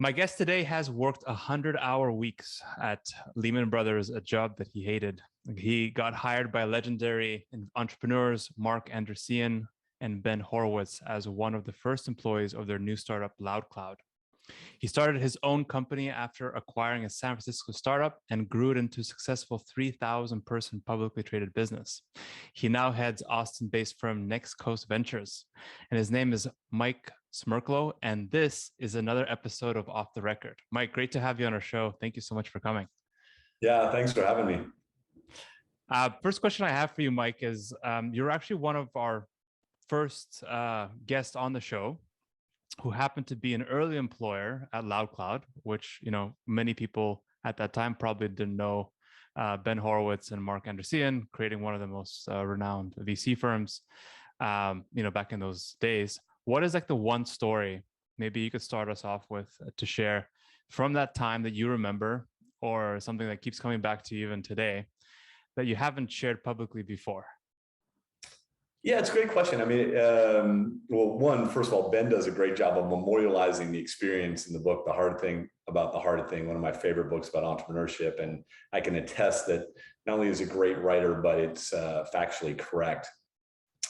My guest today has worked 100-hour weeks at Lehman Brothers, a job that he hated. He got hired by legendary entrepreneurs Marc Andreessen and Ben Horowitz as one of the first employees of their new startup, Loudcloud. He started his own company after acquiring a San Francisco startup and grew it into a successful 3,000-person publicly traded business. He now heads Austin-based firm Next Coast Ventures, and his name is Mike Smerklo, and this is another episode of Off the Record. Mike, great to have you on our show. Thank you so much for coming. Yeah, thanks for having me. First question I have for you, Mike, is you're actually one of our first guests on the show who happened to be an early employer at Loudcloud, which, many people at that time probably didn't know. Ben Horowitz and Marc Andreessen, creating one of the most renowned VC firms, back in those days. What is like the one story maybe you could start us off with to share from that time that you remember, or something that keeps coming back to you even today that you haven't shared publicly before? Yeah, it's a great question. I mean, first of all, Ben does a great job of memorializing the experience in the book, The Hard Thing About the Hard Thing, one of my favorite books about entrepreneurship. And I can attest that not only is he a great writer, but it's factually correct.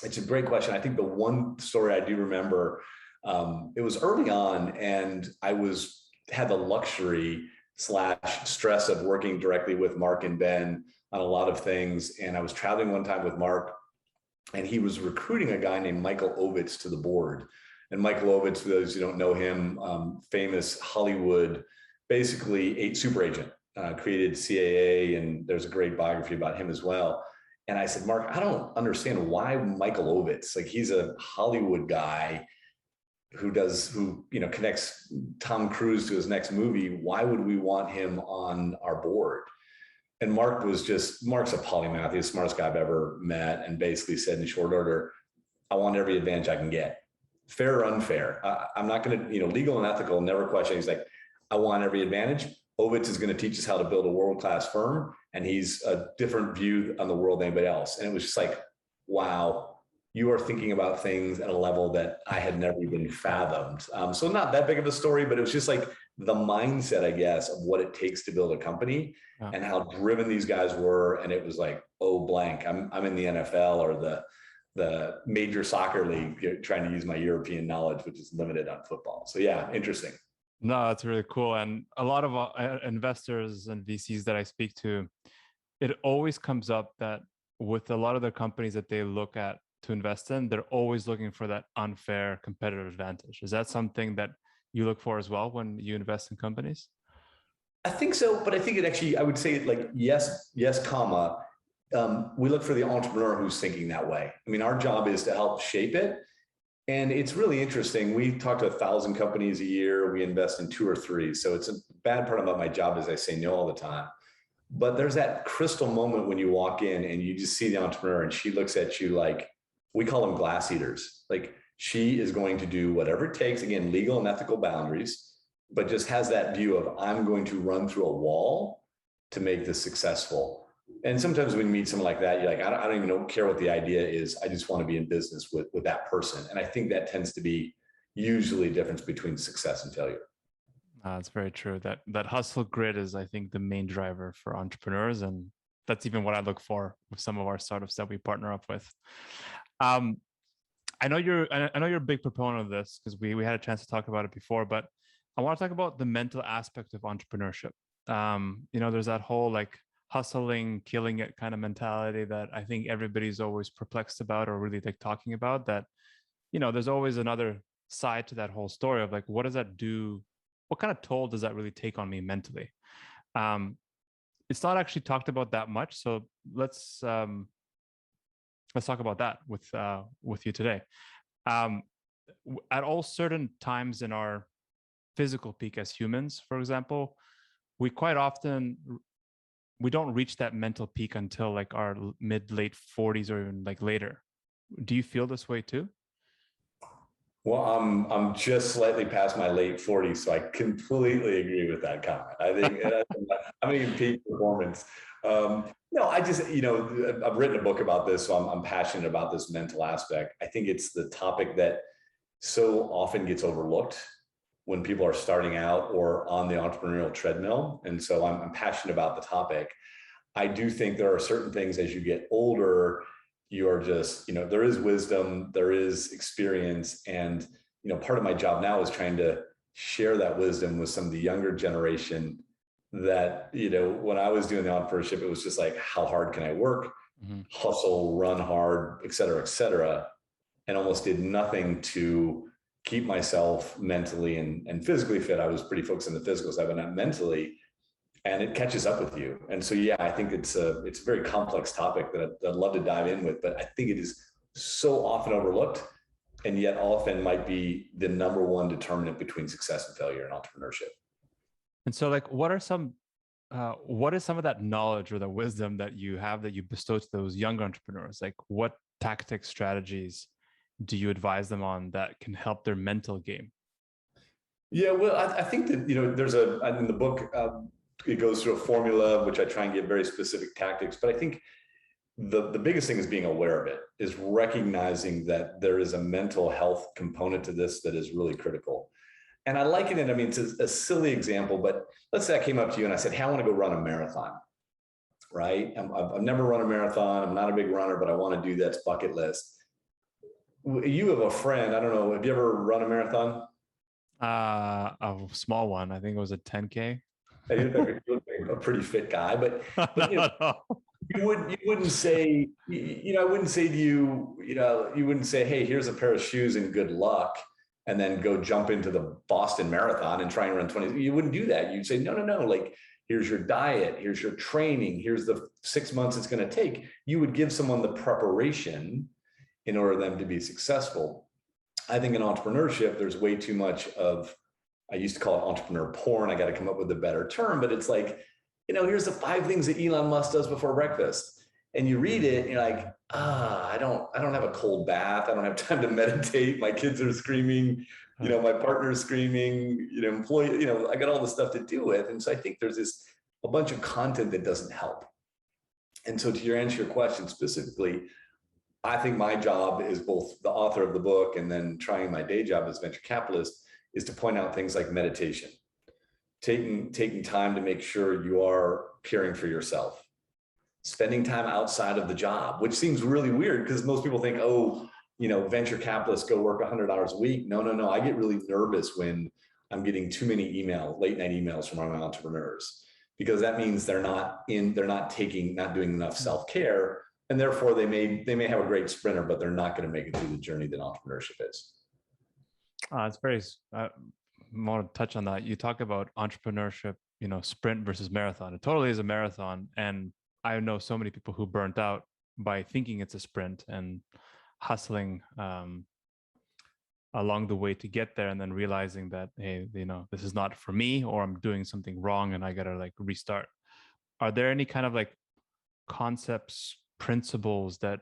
It's a great question. I think the one story I do remember, it was early on, and I had the luxury / stress of working directly with Marc and Ben on a lot of things. And I was traveling one time with Marc, and he was recruiting a guy named Michael Ovitz to the board. And Michael Ovitz, for those who don't know him, famous Hollywood, basically super agent, created CAA, and there's a great biography about him as well. And I said, Marc, I don't understand why Michael Ovitz, like he's a Hollywood guy who connects Tom Cruise to his next movie. Why would we want him on our board? And Marc's a polymath. He's the smartest guy I've ever met, and basically said in short order, I want every advantage I can get. Fair or unfair. I'm not going to, legal and ethical, never question. He's like, I want every advantage. Ovitz is going to teach us how to build a world-class firm, and he's a different view on the world than anybody else. And it was just like, wow, you are thinking about things at a level that I had never even fathomed. So not that big of a story, but it was just like the mindset, I guess, of what it takes to build a company. Wow. And how driven these guys were. And it was like, oh, blank, I'm in the NFL or the major soccer league, trying to use my European knowledge, which is limited on football. So yeah, interesting. No, that's really cool. And a lot of investors and VCs that I speak to, it always comes up that with a lot of the companies that they look at to invest in, they're always looking for that unfair competitive advantage. Is that something that you look for as well when you invest in companies? I think so, but I think I would say like, yes, comma. We look for the entrepreneur who's thinking that way. I mean, our job is to help shape it. And it's really interesting. We talk to 1,000 companies a year. We invest in 2 or 3. So it's a bad part about my job is I say no all the time. But there's that crystal moment when you walk in and you just see the entrepreneur and she looks at you like, we call them glass eaters. Like she is going to do whatever it takes, again, legal and ethical boundaries, but just has that view of I'm going to run through a wall to make this successful. And sometimes when you meet someone like that, you're like, I don't even care what the idea is. I just want to be in business with that person. And I think that tends to be usually a difference between success and failure. That's very true. That hustle grit is, I think, the main driver for entrepreneurs. And that's even what I look for with some of our startups that we partner up with. I know you're a big proponent of this because we had a chance to talk about it before, but I want to talk about the mental aspect of entrepreneurship. There's that whole like hustling, killing it kind of mentality that I think everybody's always perplexed about or really like talking about that, there's always another side to that whole story of like, what does that do? What kind of toll does that really take on me mentally? It's not actually talked about that much. So let's talk about that with you today. At all certain times in our physical peak as humans, for example, we quite often we don't reach that mental peak until like our mid-late 40s or even like later. Do you feel this way too? Well, I'm just slightly past my late 40s, so I completely agree with that comment. I think I'm in peak performance. No, I just, I've written a book about this, so I'm passionate about this mental aspect. I think it's the topic that so often gets overlooked. when people are starting out or on the entrepreneurial treadmill. And so I'm passionate about the topic. I do think there are certain things as you get older, you are just, there is wisdom, there is experience. And, part of my job now is trying to share that wisdom with some of the younger generation that, when I was doing the entrepreneurship, it was just like, how hard can I work, hustle, run hard, et cetera, and almost did nothing to keep myself mentally and physically fit. I was pretty focused on the physical side, but not mentally. And it catches up with you. And so, yeah, I think it's a very complex topic that I'd love to dive in with, but I think it is so often overlooked and yet often might be the number one determinant between success and failure in entrepreneurship. And so like, what is some of that knowledge or the wisdom that you have that you bestow to those younger entrepreneurs? Like what tactics, strategies do you advise them on that can help their mental game? Yeah, well, I think that, there's in the book, it goes through a formula, which I try and give very specific tactics, but I think the biggest thing is being aware of it, is recognizing that there is a mental health component to this that is really critical. And I liken it, it's a silly example, but let's say I came up to you and I said, hey, I want to go run a marathon, right? I've never run a marathon. I'm not a big runner, but I want to do that. It's bucket list. You have a friend, I don't know, have you ever run a marathon? A small one. I think it was a 10K. You're a pretty fit guy, but you wouldn't say, I wouldn't say to you, you wouldn't say, hey, here's a pair of shoes and good luck, and then go jump into the Boston Marathon and try and run 20. You wouldn't do that. You'd say, no, like, here's your diet, here's your training, here's the 6 months it's going to take. You would give someone the preparation in order for them to be successful. I think in entrepreneurship, there's way too much of, I used to call it entrepreneur porn. I got to come up with a better term, but it's like, here's the 5 things that Elon Musk does before breakfast. And you read it and you're like, I don't have a cold bath. I don't have time to meditate. My kids are screaming, my partner's screaming, employee, I got all the stuff to do with. And so I think there's a bunch of content that doesn't help. And so to answer your question specifically, I think my job is both the author of the book and then trying my day job as venture capitalist is to point out things like meditation, taking time to make sure you are caring for yourself, spending time outside of the job, which seems really weird because most people think, venture capitalists go work 100 hours a week. No. I get really nervous when I'm getting too many late night emails from our entrepreneurs, because that means they're not doing enough self-care. And therefore they may have a great sprinter, but they're not going to make it through the journey that entrepreneurship is. It's very, I want to touch on that. You talk about entrepreneurship, sprint versus marathon. It totally is a marathon. And I know so many people who burnt out by thinking it's a sprint and hustling along the way to get there, and then realizing that, hey, this is not for me, or I'm doing something wrong and I got to restart. Are there any kind of concepts, principles that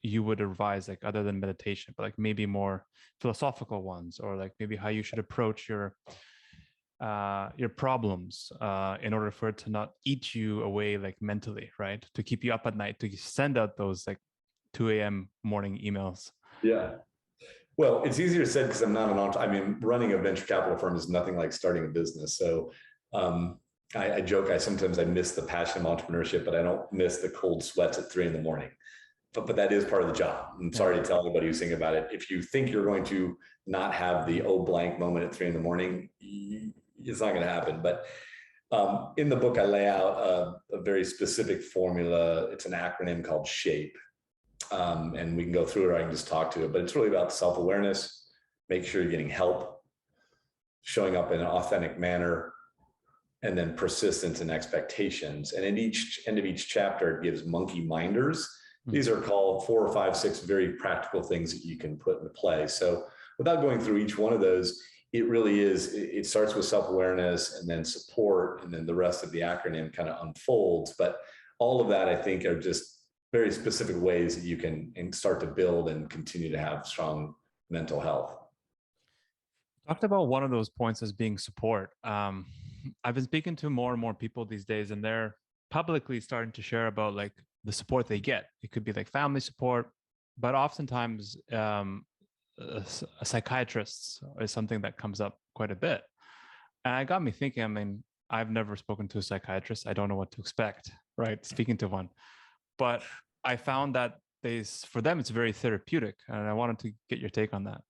you would advise, other than meditation, but maybe more philosophical ones, or maybe how you should approach your problems in order for it to not eat you away mentally, right? To keep you up at night, to send out those 2 a.m. morning emails. Yeah. Well, it's easier said because I'm not an entrepreneur. Running a venture capital firm is nothing like starting a business. So I joke, sometimes I miss the passion of entrepreneurship, but I don't miss the cold sweats at 3 a.m. But that is part of the job. I'm sorry to tell anybody who's thinking about it. If you think you're going to not have the blank moment at 3 a.m, it's not going to happen. But in the book, I lay out a very specific formula. It's an acronym called SHAPE. And we can go through it, or I can just talk to it. But it's really about self-awareness, make sure you're getting help, showing up in an authentic manner, and then persistence and expectations. And in each end of each chapter, it gives monkey minders. These are called 4 or 5, 6 very practical things that you can put into play. So without going through each one of those, it really is, it starts with self-awareness and then support, and then the rest of the acronym kind of unfolds. But all of that, I think, are just very specific ways that you can start to build and continue to have strong mental health. Talked about one of those points as being support. I've been speaking to more and more people these days, and they're publicly starting to share about the support they get. It could be family support, but oftentimes psychiatrists is something that comes up quite a bit. And it got me thinking, I mean, I've never spoken to a psychiatrist. I don't know what to expect, right? Speaking to one. But I found that for them, it's very therapeutic. And I wanted to get your take on that.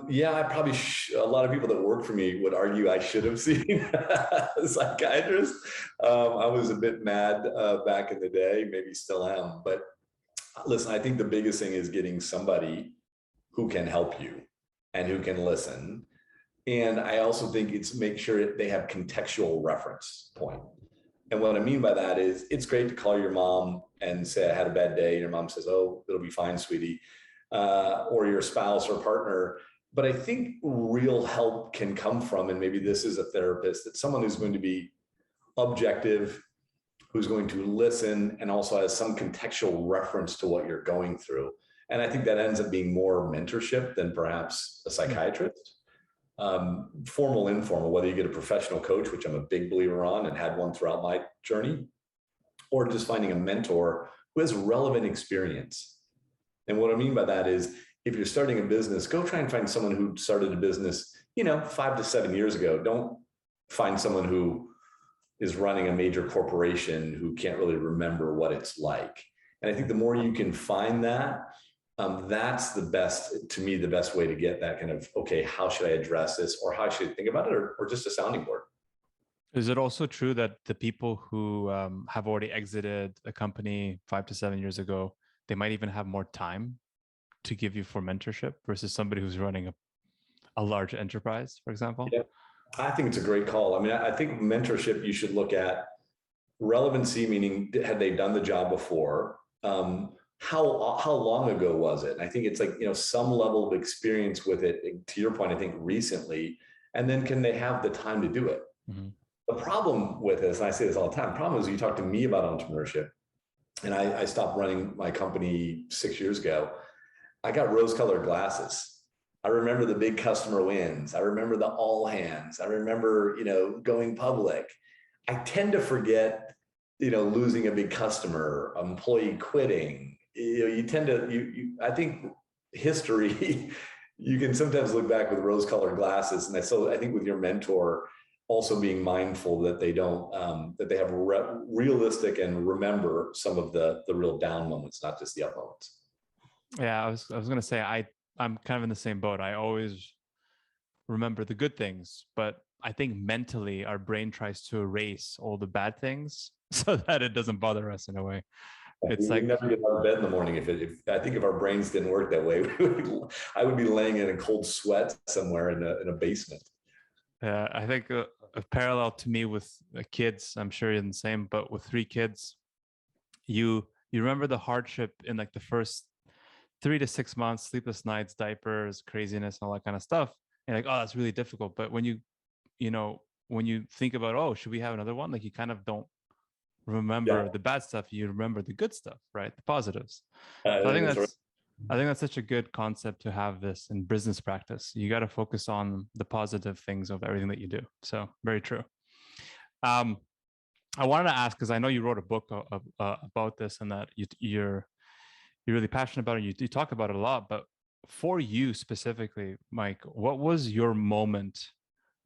Yeah, I probably, a lot of people that work for me would argue I should have seen a psychiatrist. I was a bit mad back in the day, maybe still am. But listen, I think the biggest thing is getting somebody who can help you and who can listen. And I also think it's make sure they have contextual reference point. And what I mean by that is it's great to call your mom and say, I had a bad day. And your mom says, oh, it'll be fine, sweetie. Or your spouse or partner. But I think real help can come from, and maybe this is a therapist, that someone who's going to be objective, who's going to listen, and also has some contextual reference to what you're going through. And I think that ends up being more mentorship than perhaps a psychiatrist. Formal, informal, whether you get a professional coach, which I'm a big believer on and had one throughout my journey, or just finding a mentor who has relevant experience. And what I mean by that is, if you're starting a business, go try and find someone who started a business, 5 to 7 years ago. Don't find someone who is running a major corporation who can't really remember what it's like. And I think the more you can find that, that's the best, to me, the best way to get that kind of, okay, how should I address this? Or how should I think about it? Or just a sounding board. Is it also true that the people who have already exited a company 5 to 7 years ago, they might even have more time to give you for mentorship versus somebody who's running a large enterprise, for example? Yeah, I think it's a great call. I mean, I think mentorship, you should look at relevancy, meaning had they done the job before? How long ago was it? And I think it's like, some level of experience with it, to your point, I think recently, and then can they have the time to do it? Mm-hmm. The problem with this, and I say this all the time, the problem is you talk to me about entrepreneurship, and I stopped running my company 6 years ago. I got rose-colored glasses. I remember the big customer wins. I remember the all hands. I remember, going public. I tend to forget, losing a big customer, employee quitting. You tend to, I think history, you can sometimes look back with rose-colored glasses. And I think with your mentor, also being mindful that they don't, that they have realistic and remember some of the real down moments, not just the up moments. Yeah, I was going to say, I'm kind of in the same boat. I always remember the good things, but I think mentally our brain tries to erase all the bad things so that it doesn't bother us in a way. It's like never get out of bed in the morning. If our brains didn't work that way, I would be laying in a cold sweat somewhere in a basement. I think a parallel to me with kids, I'm sure you're the same, but with 3 kids, you remember the hardship in like the first 3 to 6 months, sleepless nights, diapers, craziness, and all that kind of stuff. And like, oh, that's really difficult. But when you think about, oh, should we have another one? Like you kind of don't remember the bad stuff. You remember the good stuff, right? The positives. So I think that's such a good concept to have this in business practice. You got to focus on the positive things of everything that you do. So very true. I wanted to ask, because I know you wrote a book about this and that you're really passionate about it. You talk about it a lot, but for you specifically, Mike, what was your moment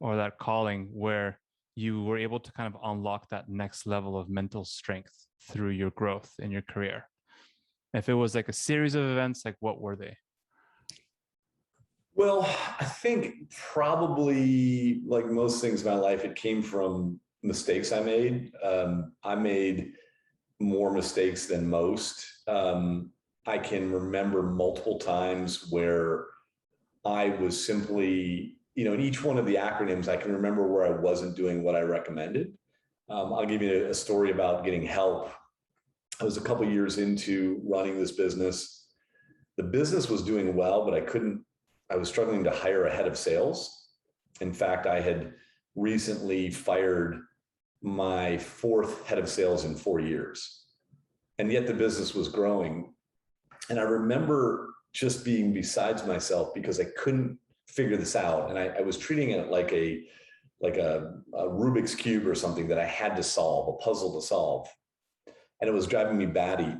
or that calling where you were able to kind of unlock that next level of mental strength through your growth in your career? If it was like a series of events, like what were they? Well, I think probably like most things in my life, it came from mistakes I made. I made more mistakes than most. I can remember multiple times where I was simply, in each one of the acronyms, I can remember where I wasn't doing what I recommended. I'll give you a story about getting help. I was a couple of years into running this business. The business was doing well, but I was struggling to hire a head of sales. In fact, I had recently fired my 4th head of sales in 4 years. And yet the business was growing. And I remember just being besides myself because I couldn't figure this out. And I was treating it like a Rubik's Cube or something that I had to solve, a puzzle to solve. And it was driving me batty.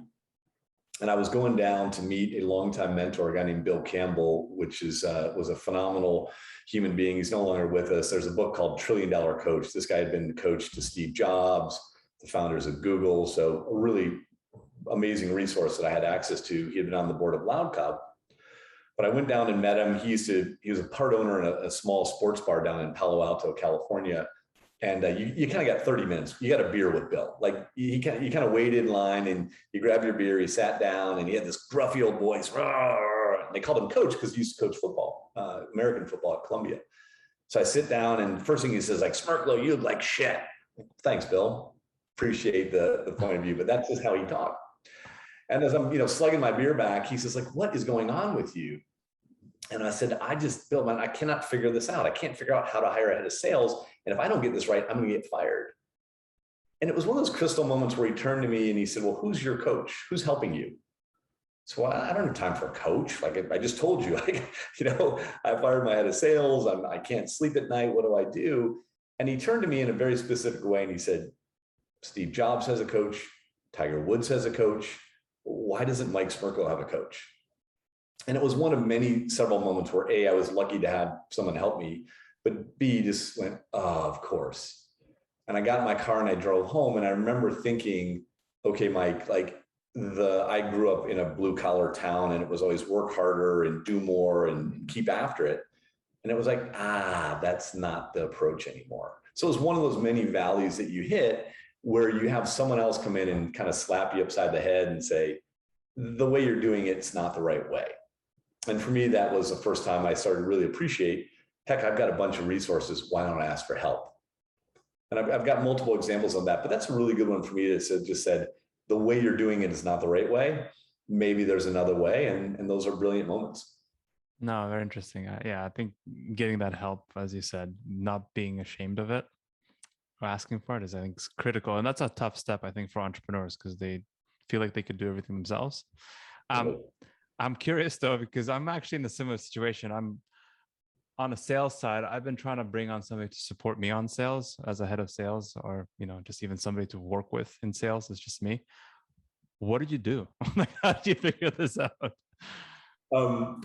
And I was going down to meet a longtime mentor, a guy named Bill Campbell, which was a phenomenal human being. He's no longer with us. There's a book called $1 Trillion Coach. This guy had been the coach to Steve Jobs, the founders of Google. So a really amazing resource that I had access to. He had been on the board of Loudcloud. But I went down and met him. He was a part owner in a small sports bar down in Palo Alto, California. And you kind of got 30 minutes. You got a beer with Bill. Like you kind of waited in line and you grabbed your beer. He sat down and he had this gruffy old voice. And they called him coach because he used to coach football, American football at Columbia. So I sit down and first thing he says, like, Smerklo, you look like shit. Thanks, Bill. Appreciate the point of view, but that's just how he talked. And as I'm, slugging my beer back, he says, like, what is going on with you? And I said, Bill, man, I cannot figure this out. I can't figure out how to hire a head of sales. And if I don't get this right, I'm going to get fired. And it was one of those crystal moments where he turned to me and he said, well, who's your coach? Who's helping you? So well, I don't have time for a coach. Like I just told you, I fired my head of sales. I can't sleep at night. What do I do? And he turned to me in a very specific way and he said, Steve Jobs has a coach. Tiger Woods has a coach. Why doesn't Mike Smerklo have a coach? And it was one of several moments where A, I was lucky to have someone help me, but B, just went, oh, of course. And I got in my car and I drove home and I remember thinking, okay, Mike, I grew up in a blue collar town and it was always work harder and do more and keep after it. And it was like, that's not the approach anymore. So it was one of those many valleys that you hit where you have someone else come in and kind of slap you upside the head and say, the way you're doing it's not the right way. And for me, that was the first time I started to really appreciate, heck, I've got a bunch of resources. Why don't I ask for help? And I've got multiple examples of that, but that's a really good one for me that just said, the way you're doing it is not the right way. Maybe there's another way. And those are brilliant moments. No, very interesting. I think getting that help, as you said, not being ashamed of it or asking for it is, I think, is critical. And that's a tough step, I think, for entrepreneurs because they feel like they could do everything themselves. I'm curious though, because I'm actually in a similar situation. I'm on a sales side. I've been trying to bring on somebody to support me on sales as a head of sales, or, just even somebody to work with in sales. It's just me. What did you do? How did you figure this out?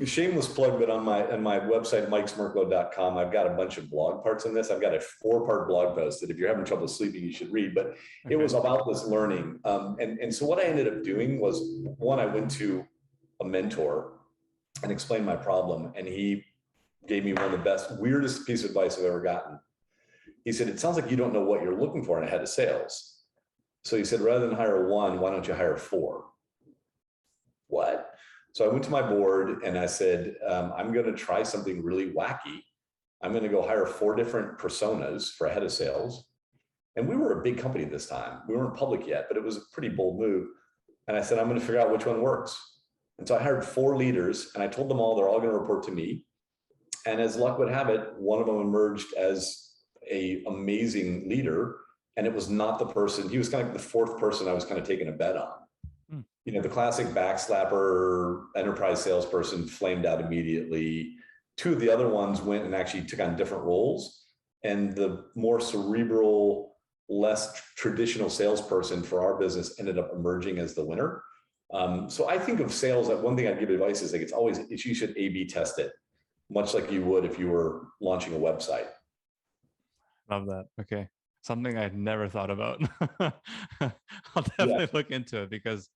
Shameless plug, but on my website, mikesmerklo.com, I've got a bunch of blog parts in this. I've got a 4-part blog post that if you're having trouble sleeping, you should read, but it was about this learning. And so what I ended up doing was, one, I went to a mentor and explained my problem. And he gave me one of the best, weirdest piece of advice I've ever gotten. He said, it sounds like you don't know what you're looking for in a head of sales. So he said, rather than hire 1, why don't you hire 4? What? So I went to my board and I said, I'm going to try something really wacky. I'm going to go hire 4 different personas for a head of sales. And we were a big company this time. We weren't public yet, but it was a pretty bold move. And I said, I'm going to figure out which one works. And so I hired 4 leaders and I told them all they're all going to report to me. And as luck would have it, one of them emerged as an amazing leader. And it was not the person, he was kind of the 4th person I was kind of taking a bet on. The classic backslapper enterprise salesperson flamed out immediately. 2 of the other ones went and actually took on different roles. And the more cerebral, less traditional salesperson for our business ended up emerging as the winner. So I think of sales, that one thing I'd give advice is you should A/B test it, much like you would if you were launching a website. Love that. Okay. Something I'd never thought about. I'll definitely look into it because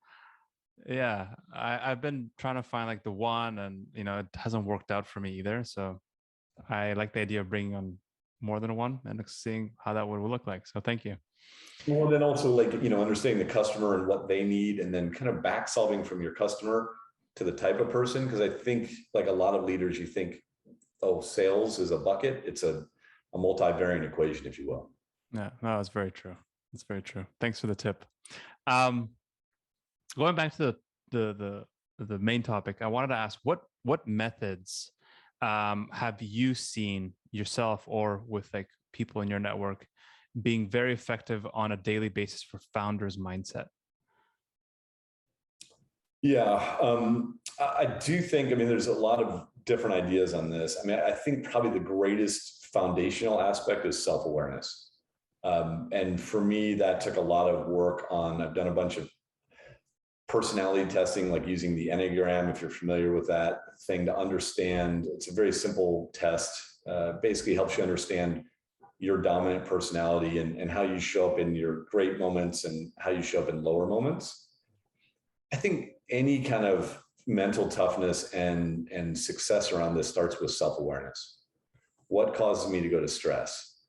I've been trying to find the one and, it hasn't worked out for me either. So I like the idea of bringing on more than one and seeing how that would look like. So thank you. Well, then also understanding the customer and what they need, and then kind of back solving from your customer to the type of person. Because I think like a lot of leaders, you think, oh, sales is a bucket. It's a multivariate equation, if you will. Yeah, no, that's very true. That's very true. Thanks for the tip. Going back to the main topic, I wanted to ask what methods have you seen yourself or with people in your network being very effective on a daily basis for founders' mindset? Yeah, I do think, there's a lot of different ideas on this. I think probably the greatest foundational aspect is self-awareness. And for me, that took a lot of work on, I've done a bunch of personality testing, like using the Enneagram, if you're familiar with that thing, to understand. It's a very simple test. Basically helps you understand your dominant personality and how you show up in your great moments and how you show up in lower moments. I think any kind of mental toughness and success around this starts with self-awareness. What causes me to go to stress?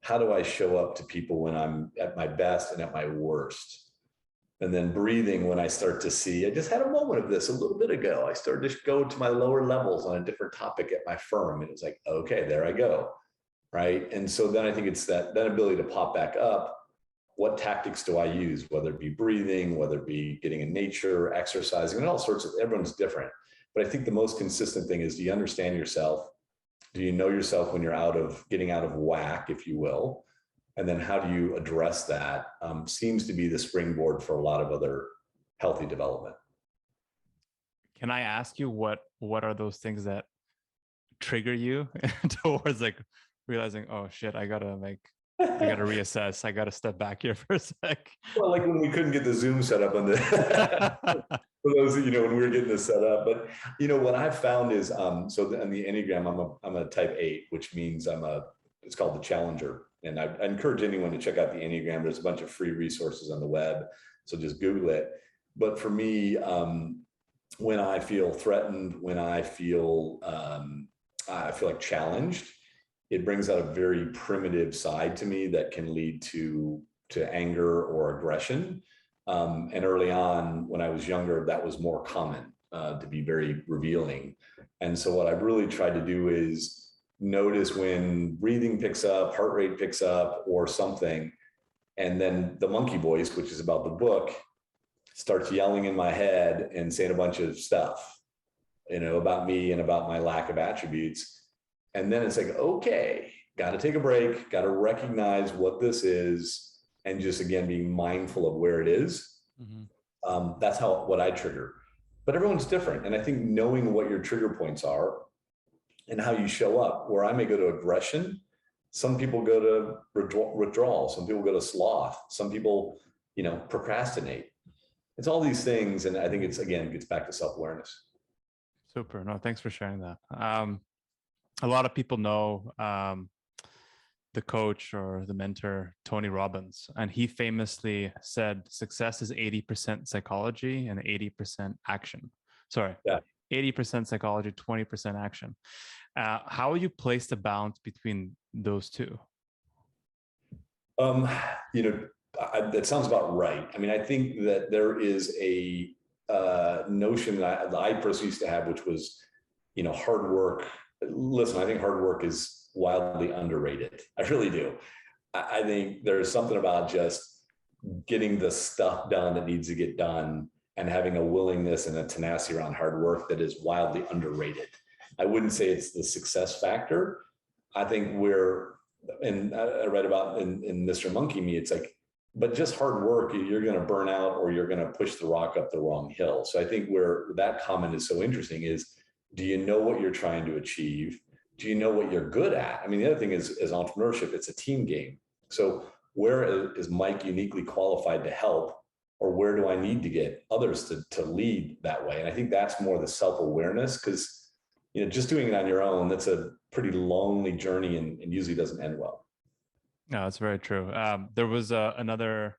How do I show up to people when I'm at my best and at my worst? And then breathing, when I start to see, I just had a moment of this a little bit ago. I started to go to my lower levels on a different topic at my firm. And it's like, okay, there I go. Right. And so then I think it's that ability to pop back up. What tactics do I use, whether it be breathing, whether it be getting in nature, exercising, and all sorts of, everyone's different. But I think the most consistent thing is, do you understand yourself? Do you know yourself when you're getting out of whack, if you will? And then how do you address that? Seems to be the springboard for a lot of other healthy development. Can I ask you what are those things that trigger you towards like realizing, oh shit, I gotta reassess. I gotta step back here for a sec. Well, like when we couldn't get the Zoom set up on the for those when we were getting this set up. But what I've found is so on the Enneagram, I'm a type 8, which means it's called the challenger. And I encourage anyone to check out the Enneagram. There's a bunch of free resources on the web, so just Google it. But for me, when I feel threatened, when I feel like challenged, it brings out a very primitive side to me that can lead to anger or aggression. And early on, when I was younger, that was more common to be very revealing. And so what I've really tried to do is notice when breathing picks up, heart rate picks up or something. And then the monkey voice, which is about the book, starts yelling in my head and saying a bunch of stuff, about me and about my lack of attributes. And then it's like, okay, got to take a break, got to recognize what this is, and just, again, being mindful of where it is. Mm-hmm. That's what I trigger. But everyone's different. And I think knowing what your trigger points are and how you show up, where I may go to aggression, some people go to withdrawal, some people go to sloth, some people, procrastinate. It's all these things. And I think it gets back to self-awareness. Super. No, thanks for sharing that. A lot of people know the coach or the mentor, Tony Robbins, and he famously said success is 80% psychology and 80% action. Sorry. Yeah. 80% psychology, 20% action. How would you place the balance between those two? That sounds about right. I mean, I think that there is a notion that I personally used to have, which was, hard work. Listen, I think hard work is wildly underrated. I really do. I think there's something about just getting the stuff done that needs to get done and having a willingness and a tenacity around hard work that is wildly underrated. I wouldn't say it's the success factor. I think and I read about in Mr. Monkey Me, it's like, but just hard work, you're going to burn out or you're going to push the rock up the wrong hill. So I think where that comment is so interesting is, do you know what you're trying to achieve? Do you know what you're good at? I mean, the other thing is entrepreneurship, it's a team game. So where is Mike uniquely qualified to help? Or where do I need to get others to lead that way? And I think that's more the self-awareness, because just doing it on your own, that's a pretty lonely journey and usually doesn't end well. No, that's very true. There was another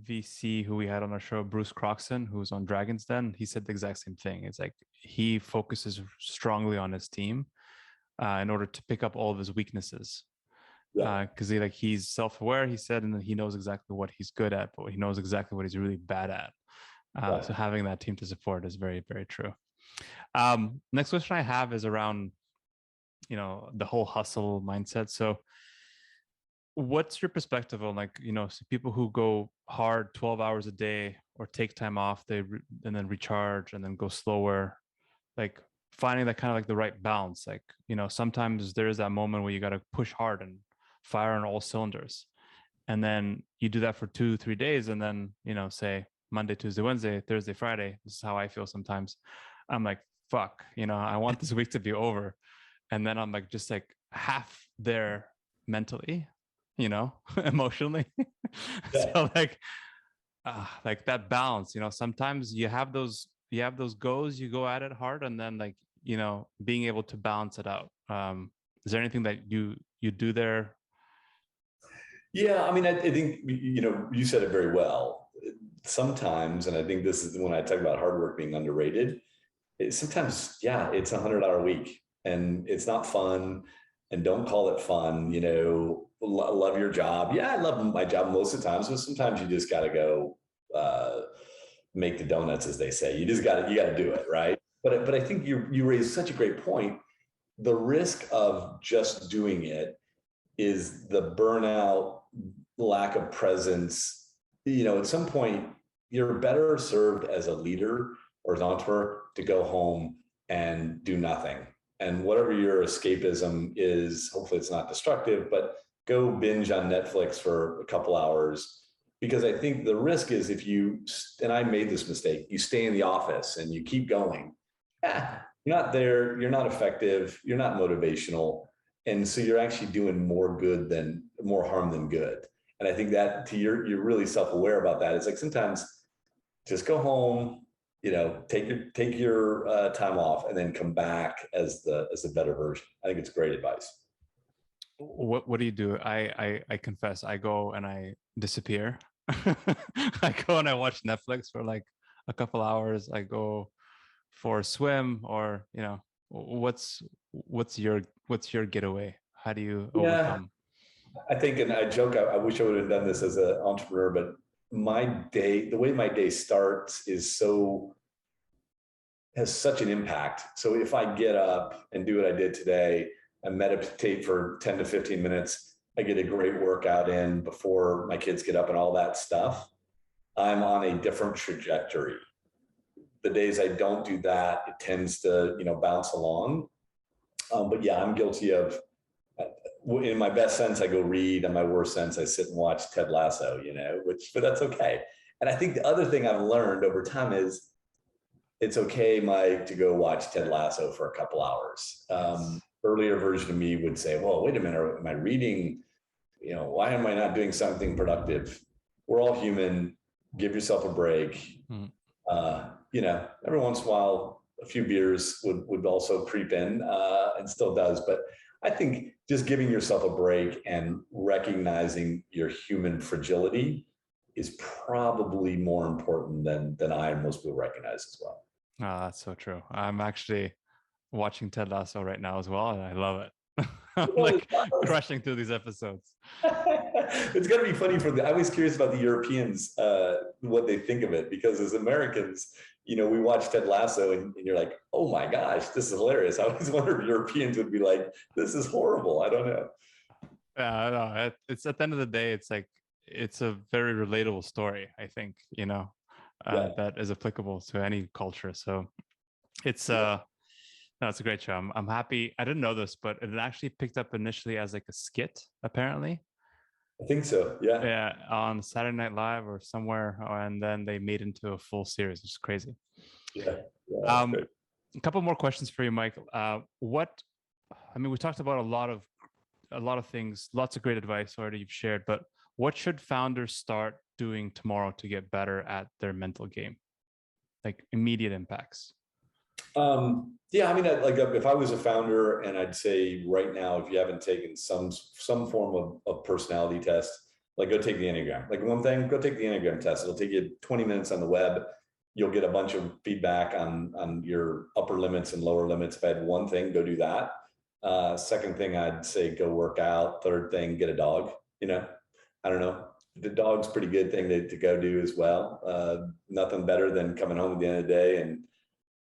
VC who we had on our show, Bruce Croxton, who's on Dragon's Den. He said the exact same thing. It's like he focuses strongly on his team in order to pick up all of his weaknesses. Because he's self-aware, he said, and then he knows exactly what he's good at, but he knows exactly what he's really bad at. So having that team to support is very, very true. Next question I have is around, the whole hustle mindset. So what's your perspective on so people who go hard 12 hours a day or take time off, and then recharge and then go slower, finding that kind of the right balance. Sometimes there is that moment where you got to push hard and fire on all cylinders. And then you do that for 2-3 days. And then, say Monday, Tuesday, Wednesday, Thursday, Friday, this is how I feel sometimes. I'm like, fuck, I want this week to be over. And then I'm just half there mentally, emotionally. Yeah. So like that balance, sometimes you have those goals, you go at it hard, and then like, being able to balance it out. Is there anything that you do there? Yeah, I mean, I think, you said it very well. Sometimes, and I think this is when I talk about hard work being underrated, sometimes, yeah, it's 100-hour week and it's not fun, and don't call it fun, love your job. Yeah, I love my job most of the times, but sometimes you just got to go make the donuts, as they say. You got to do it, right? But I think you raised such a great point. The risk of just doing it is the burnout, lack of presence. At some point, you're better served as a leader or as an entrepreneur to go home and do nothing. And whatever your escapism is, hopefully it's not destructive, but go binge on Netflix for a couple hours. Because I think the risk is if you, and I made this mistake, you stay in the office and you keep going. You're not there, you're not effective, you're not motivational. And so you're actually doing more harm than good. And I think that you're really self-aware about that. It's like sometimes just go home, take your time off, and then come back as the better version. I think it's great advice. What do you do? I confess, I go and I disappear. I go and I watch Netflix for like a couple hours. I go for a swim, or what's your getaway? How do you overcome? I think, and I joke, I wish I would have done this as an entrepreneur, but the way my day starts has such an impact. So if I get up and do what I did today and meditate for 10 to 15 minutes, I get a great workout in before my kids get up and all that stuff, I'm on a different trajectory. The days I don't do that, it tends to, bounce along. But yeah, I'm guilty of, in my best sense, I go read. In my worst sense, I sit and watch Ted Lasso, but that's okay. And I think the other thing I've learned over time is it's okay, Mike, to go watch Ted Lasso for a couple hours. Earlier version of me would say, well, wait a minute, am I reading? Why am I not doing something productive? We're all human. Give yourself a break. Every once in a while, a few beers would also creep in, and still does. But I think just giving yourself a break and recognizing your human fragility is probably more important than most people recognize as well. That's so true. I'm actually watching Ted Lasso right now as well, and I love it. I'm like crushing through these episodes. It's going to be funny I'm always curious about the Europeans, what they think of it, because as Americans, we watch Ted Lasso and you're like, oh my gosh, this is hilarious. I always wonder if Europeans would be like, this is horrible. I don't know. Yeah, no, it's at the end of the day, it's like, it's a very relatable story, I think, that is applicable to any culture. So it's no, it's a great show. I'm happy. I didn't know this, but it actually picked up initially as like a skit, apparently. I think so. Yeah. Yeah, on Saturday Night Live or somewhere, and then they made into a full series, which is crazy. Yeah. A couple more questions for you, Mike. We talked about a lot of things, lots of great advice already you've shared, but what should founders start doing tomorrow to get better at their mental game? Like immediate impacts. If I was a founder, and I'd say right now, if you haven't taken some form of personality test, like go take the Enneagram. Like one thing, go take the Enneagram test. It'll take you 20 minutes on the web. You'll get a bunch of feedback on your upper limits and lower limits. If I had one thing, go do that. Second thing, I'd say go work out. Third thing, get a dog. I don't know. The dog's a pretty good thing to go do as well. Nothing better than coming home at the end of the day and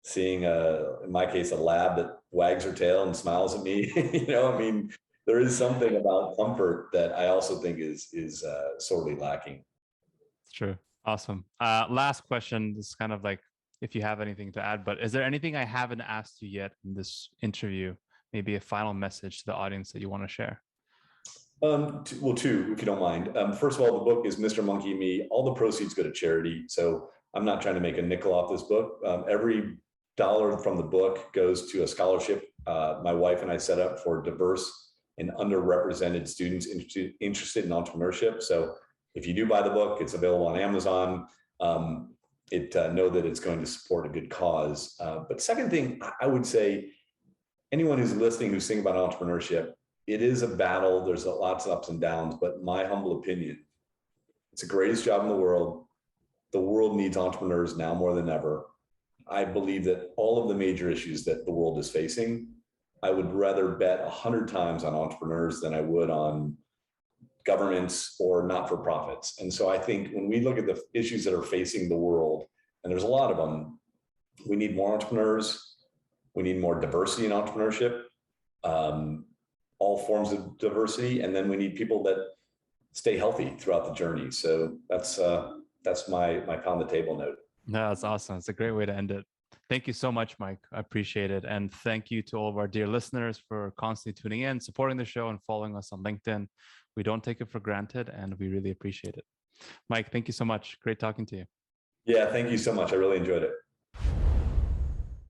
seeing in my case, a lab that wags her tail and smiles at me. There is something about comfort that I also think is sorely lacking. It's true. Awesome. Last question. This is kind of like, if you have anything to add, but is there anything I haven't asked you yet in this interview? Maybe a final message to the audience that you want to share? Two, if you don't mind. First of all, the book is Mr. Monkey and Me. All the proceeds go to charity. So I'm not trying to make a nickel off this book. Every dollar from the book goes to a scholarship my wife and I set up for diverse and underrepresented students interested in entrepreneurship. So if you do buy the book, it's available on Amazon. Know that it's going to support a good cause. But second thing, I would say, anyone who's listening, who's thinking about entrepreneurship, it is a battle. There's lots of ups and downs, but my humble opinion, it's the greatest job in the world. The world needs entrepreneurs now more than ever. I believe that all of the major issues that the world is facing, I would rather bet 100 times on entrepreneurs than I would on governments or not-for-profits. And so I think when we look at the issues that are facing the world, and there's a lot of them, we need more entrepreneurs. We need more diversity in entrepreneurship, all forms of diversity. And then we need people that stay healthy throughout the journey. So that's my pound the table note. No, that's awesome. It's a great way to end it. Thank you so much, Mike. I appreciate it. And thank you to all of our dear listeners for constantly tuning in, supporting the show, and following us on LinkedIn. We don't take it for granted, and we really appreciate it. Mike, thank you so much. Great talking to you. Yeah, thank you so much. I really enjoyed it.